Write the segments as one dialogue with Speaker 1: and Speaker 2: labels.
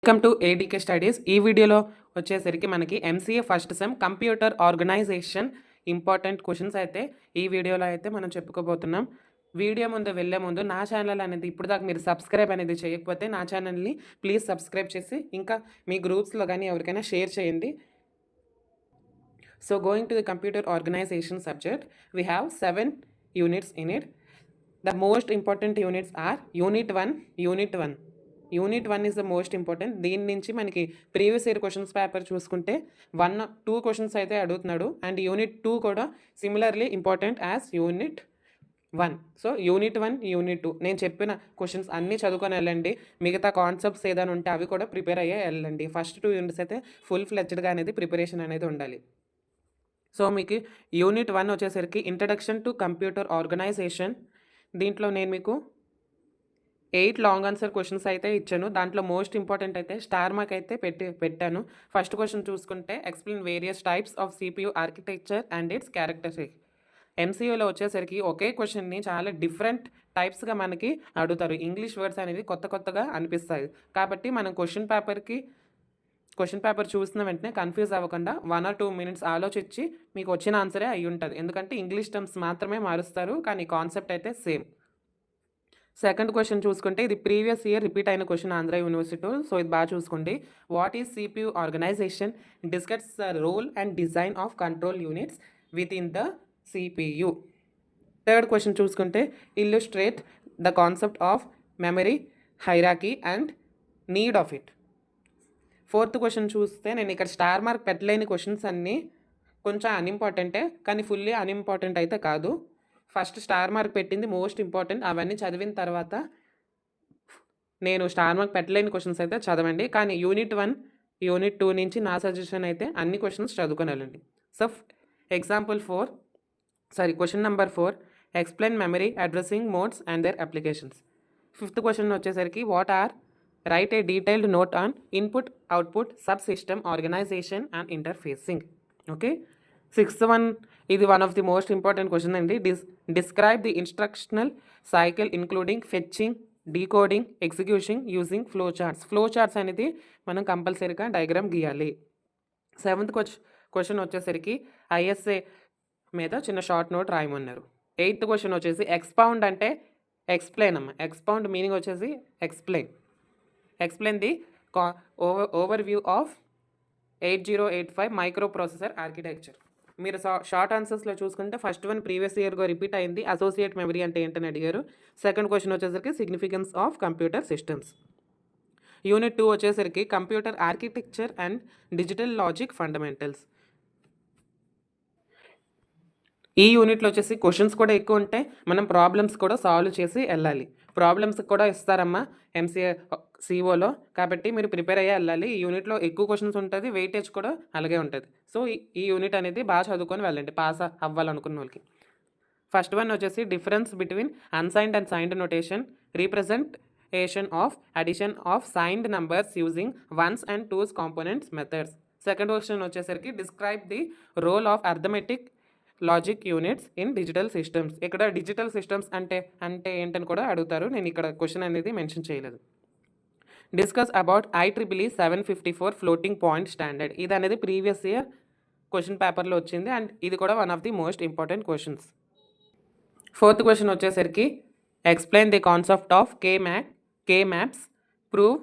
Speaker 1: Welcome to ADK studies. ఈ వీడియోలో వచ్చేసరికి మనకి MCA first sem computer organisation important questions అయితే ఈ వీడియోలో అయితే మనం చెప్పుకోబోతున్నాం. వీడియో ముందు వెళ్ళే ముందు నా ఛానల్ అనేది ఇప్పుడు దాకా మీరు సబ్స్క్రైబ్ అనేది చేయకపోతే నా ఛానల్ని ప్లీజ్ సబ్స్క్రైబ్ చేసి ఇంకా మీ గ్రూప్స్లో కానీ ఎవరికైనా షేర్ చేయండి. So going to the computer organisation subject, we have 7 units in it. The most important units are Unit 1, Unit 1. Unit 1 is the most important. దీని నుంచి మనకి ప్రీవియస్ ఇయర్ క్వశ్చన్స్ పేపర్ చూసుకుంటే 1-2 క్వశ్చన్స్ అయితే అడుగుతున్నాడు. అండ్ యూనిట్ 2 కూడా similarly important as unit 1. So unit 1, unit 2 నేను చెప్పిన questions అన్నీ చదువుకొని వెళ్ళండి. మిగతా కాన్సెప్ట్స్ ఏదైనా ఉంటే అవి కూడా ప్రిపేర్ అయ్యే వెళ్ళండి. ఫస్ట్ 2 యూనిట్స్ అయితే ఫుల్ ఫ్లెడ్జ్డ్గా అనేది ప్రిపరేషన్ అనేది ఉండాలి. సో మీకు యూనిట్ 1 వచ్చేసరికి ఇంట్రడక్షన్ టు కంప్యూటర్ ఆర్గనైజేషన్. దీంట్లో నేను మీకు 8 లాంగ్ ఆన్సర్ క్వశ్చన్స్ అయితే ఇచ్చాను. దాంట్లో మోస్ట్ ఇంపార్టెంట్ అయితే స్టార్ మార్క్ అయితే పెట్టాను. ఫస్ట్ క్వశ్చన్ చూసుకుంటే explain various types of CPU architecture and its characteristics. ఎంసీయూలో వచ్చేసరికి ఒకే క్వశ్చన్ని చాలా డిఫరెంట్ టైప్స్గా మనకి అడుగుతారు. ఇంగ్లీష్ వర్డ్స్ అనేది కొత్తగా అనిపిస్తాయి. కాబట్టి మనం క్వశ్చన్ పేపర్ చూసిన వెంటనే కన్ఫ్యూజ్ అవ్వకుండా 1 or 2 minutes ఆలోచించి మీకు వచ్చిన ఆన్సరే అయి ఉంటుంది. ఎందుకంటే ఇంగ్లీష్ టర్మ్స్ మాత్రమే మారుస్తారు, కానీ కాన్సెప్ట్ అయితే సేమ్. సెకండ్ క్వశ్చన్ చూసుకుంటే ఇది ప్రీవియస్ ఇయర్ రిపీట్ అయిన క్వశ్చన్ ఆంధ్ర యూనివర్సిటీ. సో ఇది బాగా చూసుకోండి. What is CPU organization? Discuss the role and design of control units within the CPU. Third question చూసుకుంటే illustrate the concept of memory hierarchy and need of it. Fourth question చూస్తే నేను ఇక్కడ star mark పెట్టలేని questions అన్నీ కొంచెం అన్ఇంపార్టెంటే, కానీ fully unimportant అయితే కాదు. ఫస్ట్ స్టార్ మార్క్ పెట్టింది మోస్ట్ ఇంపార్టెంట్. అవన్నీ చదివిన తర్వాత నేను స్టార్ మార్క్ పెట్టలేని క్వశ్చన్స్ అయితే చదవండి. కానీ యూనిట్ 1, యూనిట్ 2 నుంచి నా సజెషన్ అయితే అన్ని క్వశ్చన్స్ చదువుకొని వెళ్ళండి. So question number 4, explain memory addressing modes and their applications. Fifth question వచ్చేసరికి what are write a detailed note on input output sub system organization and interfacing. Okay. Sixth one, ఇది one of the most important question అండి. Describe the instructional cycle including fetching, decoding, execution using flow charts. Flow charts అనేది మనం కంపల్సరీగా diagram గీయాలి. Seventh question వచ్చేసరికి ISA మీద చిన్న short note రాయమన్నారు. Eighth question వచ్చేసి ఎక్స్పౌండ్ అంటే ఎక్స్ప్లెయిన్ అమ్మ. ఎక్స్పౌండ్ మీనింగ్ వచ్చేసి explain the over view of 8085 micro processor architecture. మీరు షార్ట్ ఆన్సర్స్లో చూసుకుంటే ఫస్ట్ వన్ ప్రీవియస్ ఇయర్గా రిపీట్ అయింది. అసోసియేట్ మెమరీ అంటే ఏంటని అడిగారు. సెకండ్ క్వశ్చన్ వచ్చేసరికి significance of computer systems. Unit 2 వచ్చేసరికి computer architecture and digital logic fundamentals. ఈ యూనిట్లో వచ్చేసి క్వశ్చన్స్ కూడా ఎక్కువ ఉంటాయి. మనం ప్రాబ్లమ్స్ కూడా సాల్వ్ చేసి వెళ్ళాలి. ప్రాబ్లమ్స్ కూడా ఇస్తారమ్మా ఎంసీఏ సిఓలో, కాబట్టి మీరు ప్రిపేర్ అయ్యే వెళ్ళాలి. ఈ యూనిట్లో ఎక్కువ క్వశ్చన్స్ ఉంటుంది, వెయిటేజ్ కూడా అలాగే ఉంటుంది. సో ఈ యూనిట్ అనేది బాగా చదువుకొని వెళ్ళండి పాస్ అవ్వాలనుకున్న వాళ్ళకి. ఫస్ట్ వన్ వచ్చేసి difference between unsigned and signed notation, representation of addition of signed numbers using ones and twos components methods. Second question వచ్చేసరికి describe the role of arithmetic logic units in digital systems. ఇక్కడ digital systems అంటే ఏంటని కూడా అడుగుతారు. నేను ఇక్కడ question అనేది mention చేయలేదు. Discuss about IEEE 754 floating point standard. ఇది అనేది ప్రీవియస్ ఇయర్ క్వశ్చన్ పేపర్లో వచ్చింది అండ్ ఇది కూడా one of the most important questions. Fourth question వచ్చేసరికి explain the concept of K maps, prove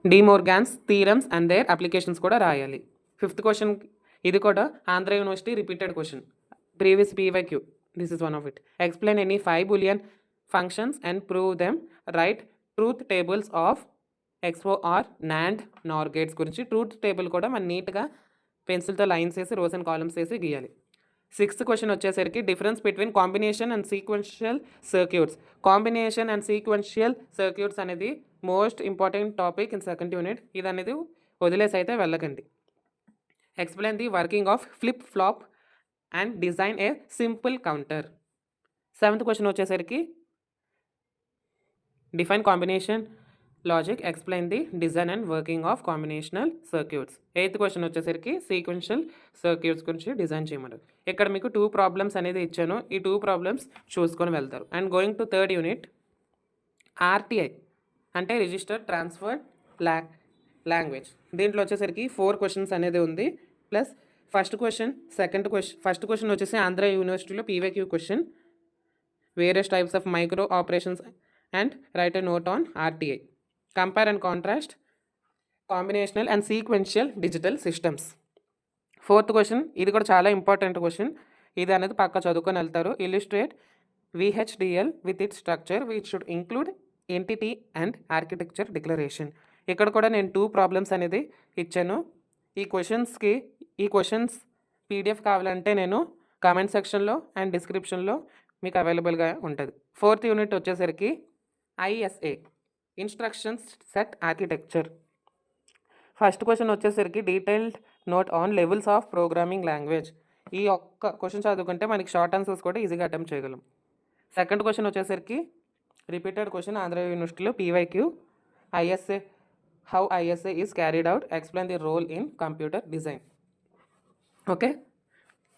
Speaker 1: De Morgan's theorems and their applications కూడా రాయాలి. ఫిఫ్త్ క్వశ్చన్ ఇది కూడా Andhra University repeated question, previous PYQ. This is one of it. Explain any 5 Boolean functions and prove them. Write truth tables of XOR, NAND, NOR gates గురించి. Truth table కూడా మనం నీట్గా పెన్సిల్తో lines వేసి రోస్ అండ్ కాలమ్స్ వేసి గీయాలి. Sixth question వచ్చేసరికి difference between combination and sequential circuits. Combination and sequential circuits అనేది most important topic in second unit. ఇది అనేది వదిలేసి అయితే వెళ్ళకండి. Explain the working of flip flop and design a simple counter. Seventh question వచ్చేసరికి define combination logic, explain the design and working of combinational circuits. Eighth question వచ్చేసరికి sequential circuits గురించి design చేయమన్నారు. ఇక్కడ మీకు 2 ప్రాబ్లమ్స్ అనేది ఇచ్చాను. ఈ 2 ప్రాబ్లమ్స్ చూసుకొని వెళ్తారు. And going to third unit RTI అంటే రిజిస్టర్ ట్రాన్స్ఫర్ లాంగ్వేజ్. దీంట్లో వచ్చేసరికి 4 క్వశ్చన్స్ అనేది ఉంది. ప్లస్ ఫస్ట్ క్వశ్చన్ వచ్చేసి ఆంధ్ర యూనివర్సిటీలో PYQ question, various types of micro operations and right a note on RTI, compare and contrast combinational and sequential digital systems. 4th question, ఇది కూడా చాలా ఇంపార్టెంట్ క్వశ్చన్. ఇది అనేది పక్క చదువుకొని వెళ్తారు. Illustrate VHDL with it structure which should include entity and architecture declaration. ఇక్కడ కూడా నేను 2 ప్రాబ్లమ్స్ అనేది ఇచ్చాను. ఈ క్వశ్చన్స్ PDF కావాలంటే నేను కామెంట్ సెక్షన్లో అండ్ డిస్క్రిప్షన్లో మీకు అవైలబుల్గా ఉంటుంది. 4th యూనిట్ వచ్చేసరికి ISA instructions set architecture. First question వచ్చేసరికి detailed note on levels of programming language. ఈ ఒక్క క్వశ్చన్ చదువుకుంటే మనకి షార్ట్ ఆన్సర్స్ కూడా ఈజీగా అటెంప్ట్ చేయగలం. సెకండ్ క్వశ్చన్ వచ్చేసరికి రిపీటెడ్ క్వశ్చన్ ఆంధ్ర యూనివర్సిటీలో PYQ, ISA, how ISA is carried out, explain the role in computer design. Okay.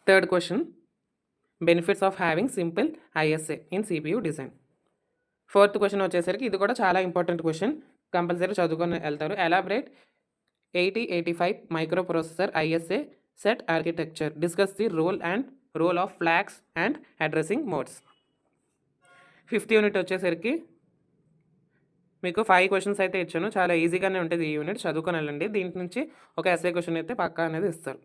Speaker 1: Third question, benefits of having simple ISA in CPU design. Fourth question వచ్చేసరికి ఇది కూడా చాలా important question, compulsory చదువుకొని వెళ్తారు. Elaborate 8085 microprocessor ISA set architecture, discuss the role of flags and addressing modes. 5th unit వచ్చేసరికి మీకు 5 questions అయితే ఇచ్చాను. చాలా ఈజీగానే ఉంటుంది ఈ యూనిట్, చదువుకొని వెళ్ళండి. దీంట్ నుంచి ఒక ఎస్ఏ క్వశ్చన్ అయితే పక్కా అనేది ఇస్తారు.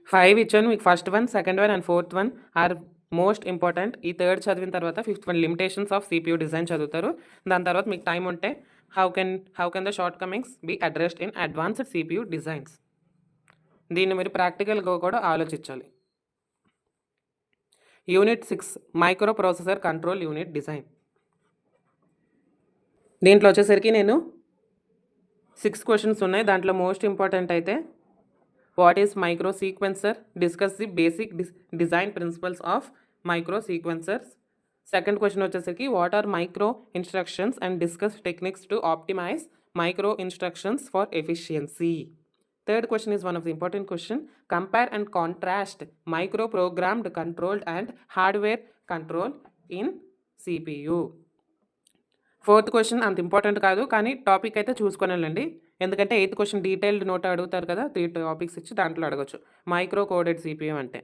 Speaker 1: 5 ఇచ్చాను మీకు. First one, second one and fourth one are most important. ఈ థర్డ్ చదివిన తర్వాత 5th one limitations of CPU design చదువుతారు. దాని తర్వాత మీకు టైం ఉంటే how can the shortcomings be addressed in advanced CPU designs. దీన్ని మీరు ప్రాక్టికల్గా కూడా ఆలోచించాలి. Unit 6 micro processor control unit design. దీంట్లో వచ్చేసరికి నేను 6 క్వశ్చన్స్ ఉన్నాయి. దాంట్లో మోస్ట్ ఇంపార్టెంట్ అయితే what is microsequencer, discuss the basic design principles of micro sequencers. Second question వచ్చేసరికి what are micro instructions and discuss techniques to optimize micro instructions for efficiency. Third question is one of the important question. Compare and contrast micro-programmed controlled and hardware control in CPU. 4th question అంత important కాదు, కానీ topic అయితే చూసుకొని వెళ్ళండి. ఎందుకంటే 8th question detailed note అడుగుతారు కదా, 3 topics ఇచ్చి దాంట్లో అడగచ్చు. మైక్రో కోడెడ్ CPU అంటే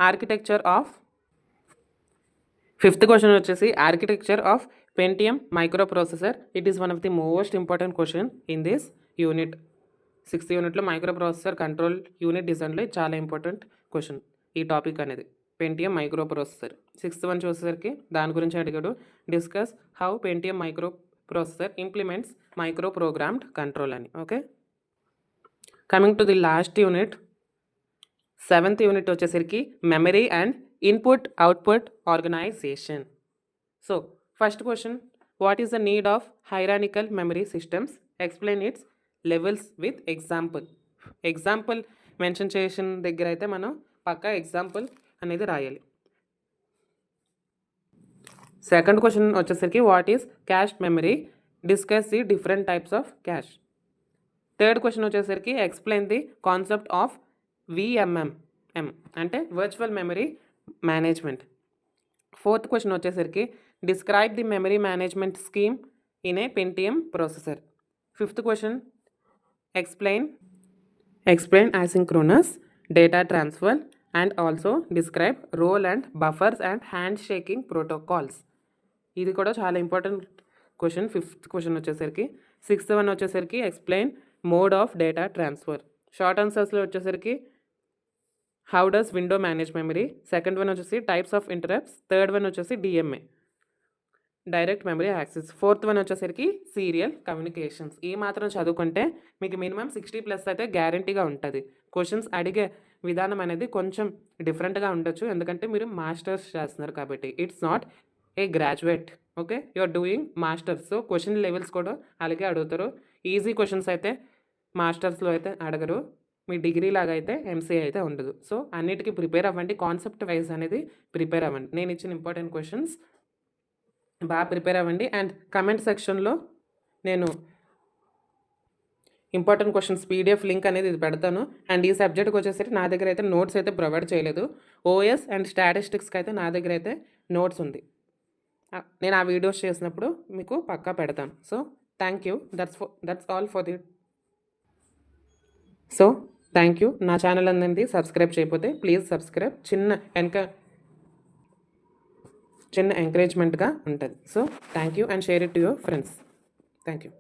Speaker 1: ఆర్కిటెక్చర్ ఆఫ్. 5th క్వశ్చన్ వచ్చేసి architecture of Pentium micro processor. It is one of the most important question in this unit. 6th యూనిట్లో మైక్రో ప్రాసెసర్ కంట్రోల్ యూనిట్ డిజైన్లో చాలా ఇంపార్టెంట్ క్వశ్చన్ ఈ topic అనేది, Pentium micro processor. 6th one చూసేసరికి దాని గురించి అడిగాడు, discuss how Pentium micro processor implements micro programmed control అని. Okay. Coming to the last unit, 7th unit వచ్చేసరికి memory and input output organisation. So first question, what is the need of hierarchical memory systems, explain its levels with example mention చేసిన దగ్గర అయితే మనం పక్కా example అనేది రాయాలి. Second question వచ్చేసరికి what is cache memory, discuss the different types of cache. Third question వచ్చేసరికి explain the concept of VMM అంటే virtual memory management. 4th question వచ్చేసరికి describe the memory management scheme in a Pentium processor. 5th question explain asynchronous data transfer and also describe role and buffers and handshaking protocols. ఇది కూడా చాలా important question. 5th question వచ్చేసరికి. 6th one వచ్చేసరికి explain mode of data transfer. Short ఆన్సర్స్లో వచ్చేసరికి how does window manage memory. Second one వచ్చేసి types of interrupts. Third one వచ్చేసి DMA direct memory access. 4th one వచ్చేసరికి సీరియల్ కమ్యూనికేషన్స్. ఈ మాత్రం చదువుకుంటే మీకు మినిమం 60+ అయితే గ్యారంటీగా ఉంటుంది. క్వశ్చన్స్ అడిగే విధానం అనేది కొంచెం డిఫరెంట్గా ఉండొచ్చు, ఎందుకంటే మీరు మాస్టర్స్ చేస్తున్నారు కాబట్టి. It's not a graduate. Okay, you are doing masters. So question levels కూడా అలాగే అడుగుతారు. ఈజీ క్వశ్చన్స్ అయితే మాస్టర్స్లో అయితే అడగరు, మీ డిగ్రీ లాగా అయితే MCA అయితే ఉండదు. సో అన్నిటికీ ప్రిపేర్ అవ్వండి, కాన్సెప్ట్ వైజ్ అనేది ప్రిపేర్ అవ్వండి. నేను ఇచ్చిన ఇంపార్టెంట్ క్వశ్చన్స్ బాగా ప్రిపేర్ అవ్వండి. అండ్ కమెంట్ సెక్షన్లో నేను ఇంపార్టెంట్ క్వశ్చన్స్ PDF లింక్ అనేది ఇది పెడతాను. అండ్ ఈ సబ్జెక్ట్కి వచ్చేసరికి నా దగ్గర అయితే నోట్స్ అయితే ప్రొవైడ్ చేయలేదు. OS అండ్ స్టాటిస్టిక్స్కి అయితే నా దగ్గర అయితే నోట్స్ ఉంది. నేను ఆ వీడియోస్ చేసినప్పుడు మీకు పక్కా పెడతాను. So thank you. That's all for the. So thank you. నా ఛానల్ అందరిది సబ్స్క్రైబ్ చేయకపోతే ప్లీజ్ సబ్స్క్రైబ్. చిన్న ఎంకరేజ్మెంట్గా ఉంటుంది. So thank you and share it to your friends. Thank you.